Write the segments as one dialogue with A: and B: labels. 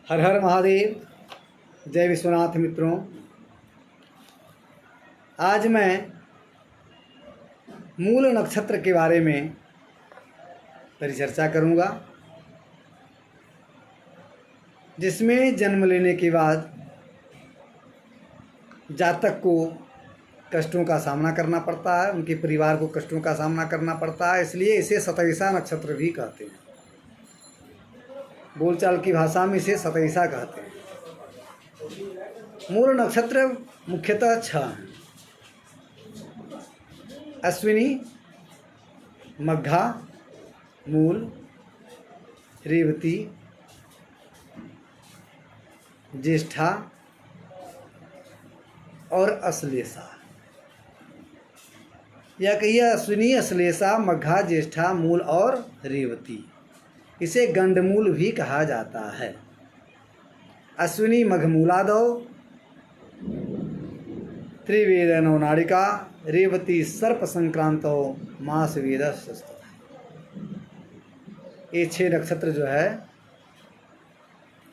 A: हर हर महादेव। जय विश्वनाथ। मित्रों, आज मैं मूल नक्षत्र के बारे में परिचर्चा करूंगा, जिसमें जन्म लेने के बाद जातक को कष्टों का सामना करना पड़ता है, उनके परिवार को कष्टों का सामना करना पड़ता है। इसलिए इसे सतैसा नक्षत्र भी कहते हैं। बोलचाल की भाषा में इसे सतैसा कहते हैं। मूल नक्षत्र मुख्यतः 6 हैं: अश्विनी, मघा, मूल, रेवती, ज्येष्ठा और अश्लेषा। या कहिए अश्विनी, अश्लेषा, मघा, ज्येष्ठा, मूल और रेवती। इसे गंडमूल भी कहा जाता है। अश्विनी मघमूलादौ, त्रिवेदनो नाड़िका, रेवती सर्प संक्रांतो, मास वेदस्तः। ये 6 नक्षत्र जो है,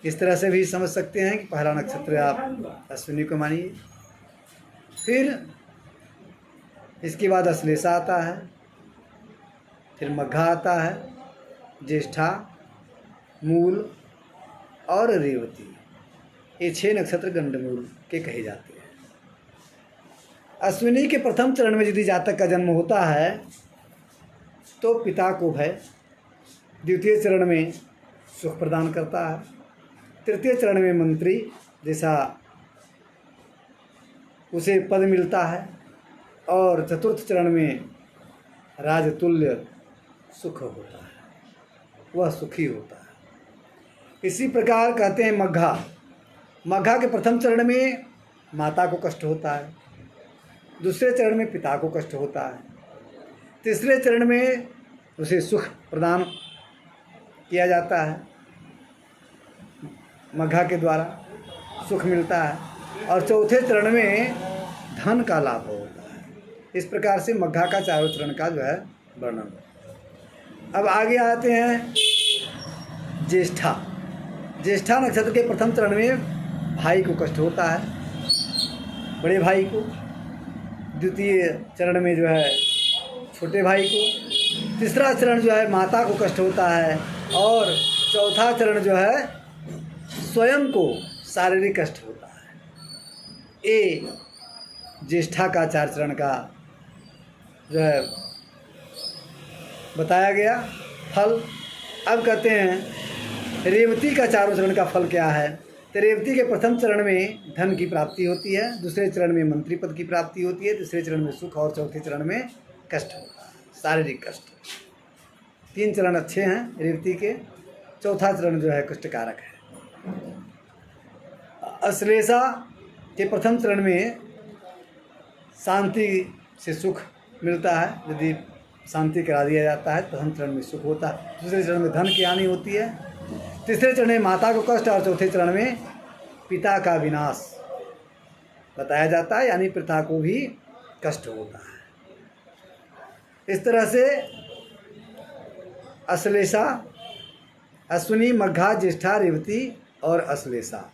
A: इस तरह से भी समझ सकते हैं कि पहला नक्षत्र आप अश्विनी को मानिए, फिर इसके बाद अश्लेषा आता है, फिर मघा आता है, ज्येष्ठा, मूल और रेवती। ये 6 नक्षत्र गंडमूल के कहे जाते हैं। अश्विनी के प्रथम चरण में यदि जातक का जन्म होता है तो पिता को भय, द्वितीय चरण में सुख प्रदान करता है, तृतीय चरण में मंत्री जैसा उसे पद मिलता है, और चतुर्थ चरण में राजतुल्य सुख होता है, वह सुखी होता है। इसी प्रकार कहते हैं मघा। मघा के प्रथम चरण में माता को कष्ट होता है, दूसरे चरण में पिता को कष्ट होता है, तीसरे चरण में उसे सुख प्रदान किया जाता है, मघा के द्वारा सुख मिलता है, और चौथे चरण में धन का लाभ होता है। इस प्रकार से मघा का चारों चरण का जो है वर्णन। अब आगे आते हैं ज्येष्ठा। ज्येष्ठा नक्षत्र के प्रथम चरण में भाई को कष्ट होता है, बड़े भाई को। द्वितीय चरण में जो है छोटे भाई को। तीसरा चरण जो है माता को कष्ट होता है, और चौथा चरण जो है स्वयं को शारीरिक कष्ट होता है। ये ज्येष्ठा का 4 चरण का जो है बताया गया फल। अब कहते हैं रेवती का चारों चरण का फल क्या है। तो रेवती के प्रथम चरण में धन की प्राप्ति होती है, दूसरे चरण में मंत्री पद की प्राप्ति होती है, तीसरे चरण में सुख, और चौथे चरण में कष्ट होता है, शारीरिक कष्ट। 3 चरण अच्छे हैं रेवती के, चौथा चरण जो है कष्टकारक है। अश्लेषा के प्रथम चरण में शांति से सुख मिलता है, यदि शांति करा दिया जाता है। प्रथम चरण में सुख होता है, दूसरे चरण में धन की हानि होती है, तीसरे चरण में माता को कष्ट, और चौथे चरण में पिता का विनाश बताया जाता है, यानी पिता को भी कष्ट होता है। इस तरह से अश्लेषा, अश्विनी, मघा, ज्येष्ठा, रेवती और अश्लेषा,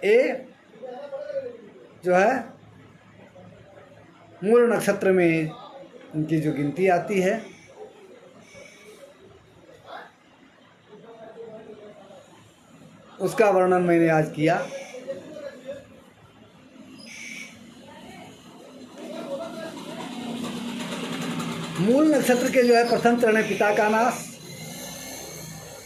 A: ये जो है मूल नक्षत्र में उनकी जो गिनती आती है। उसका वर्णन मैंने आज किया। मूल नक्षत्र के जो है प्रथम चरण में पिता का नाश,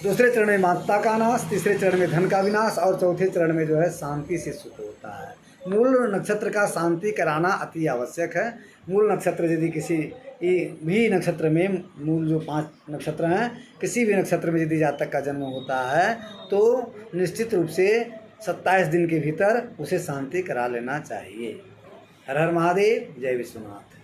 A: दूसरे चरण में माता का नाश, तीसरे चरण में धन का विनाश, और चौथे चरण में जो है शांति से सुख होता है। मूल नक्षत्र का शांति कराना अति आवश्यक है। मूल नक्षत्र यदि किसी भी नक्षत्र में, मूल जो 5 नक्षत्र हैं, किसी भी नक्षत्र में यदि जातक का जन्म होता है तो निश्चित रूप से 27 दिन के भीतर उसे शांति करा लेना चाहिए। हर हर महादेव। जय विश्वनाथ।